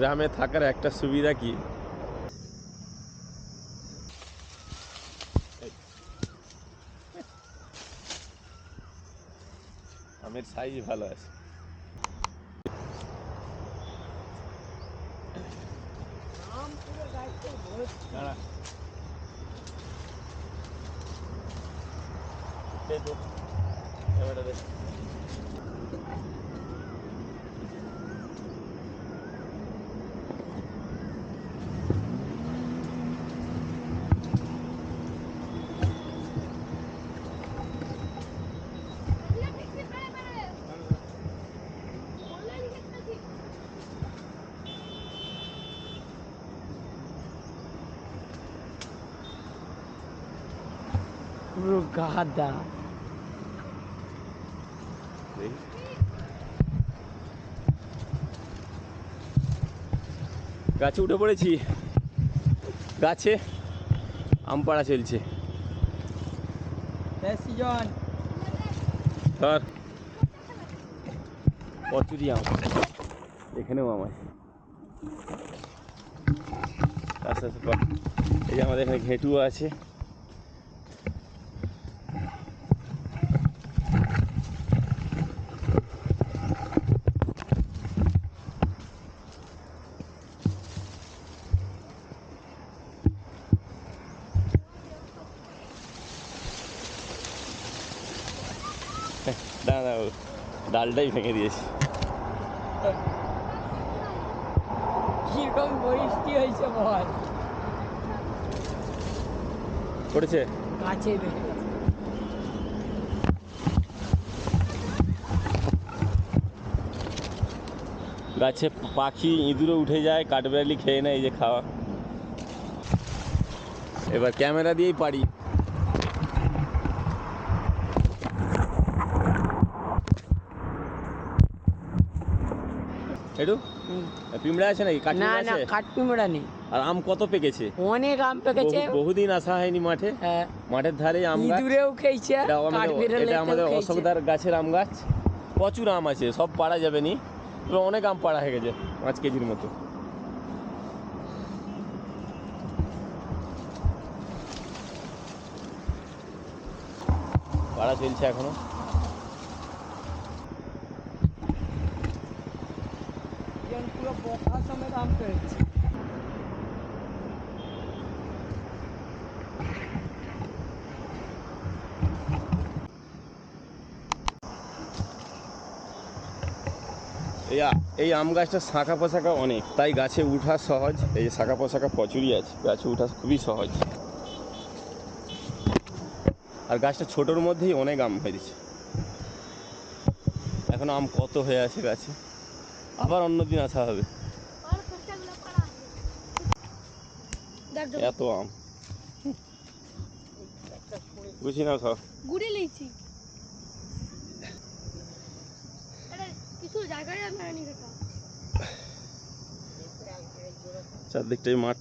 গ্রামে থাকার একটা সুবিধা কি, আমের সাইজ ভালো আছে। পুরো গাদা। গাছে উঠে পড়েছি, গাছে আম পাড়া চলছে। সিজন ধর প্রচুরই আম, এখানেও আম আছে। আস্তে আস্তে পর, এই যে আমাদের এখানে ঘেঁটুও আছে। দাঁড়া, ডালটাই ভেঙে দিয়েছি। কিরকম বৃষ্টি হয়েছে বল, পড়েছে কাছে দেখে। গাছে পাখি ইঁদুরও উঠে যায়, কাঠবিড়ালি খেয়ে নেয়, এই যে খাওয়া। এবার ক্যামেরা দিয়েই পারি। একটু পিঁমড়া আছে নাকি? না না, কাঠ পিঁমড়া নেই। আর আম কত পেকেছে, অনেক আম পেকেছে। বহুদিন আসা হয়নি মাঠে। হ্যাঁ, মাঠের ধারে আম গাছ, ইঁদুরেও খেয়েছে, এটা আমাদের অশোকদার গাছের আম গাছ। প্রচুর আম আছে, সব পাড়া যাবে নি, তবে অনেক আম পাড়া হয়ে গেছে, 5 কেজির মতো। পাড়া চলছে এখনো। পুরো বকা সমেত আম পেয়েছে। এই আম গাছটা শাখা পোশাখা অনেক, তাই গাছে উঠা সহজ। এই যে শাখা পোশাখা প্রচুরই আছে, গাছে উঠা খুবই সহজ। আর গাছটা ছোটোর মধ্যেই অনেক আম হয়েছে। এখন আম কত হয়ে আছে গাছে, আবার অন্যদিন আসা হবে। এত আম বুঝি না, খাও গুড়ে লেছি কিছু জায়গায় আর নানি কাকা চারদিকটাই মাঠ।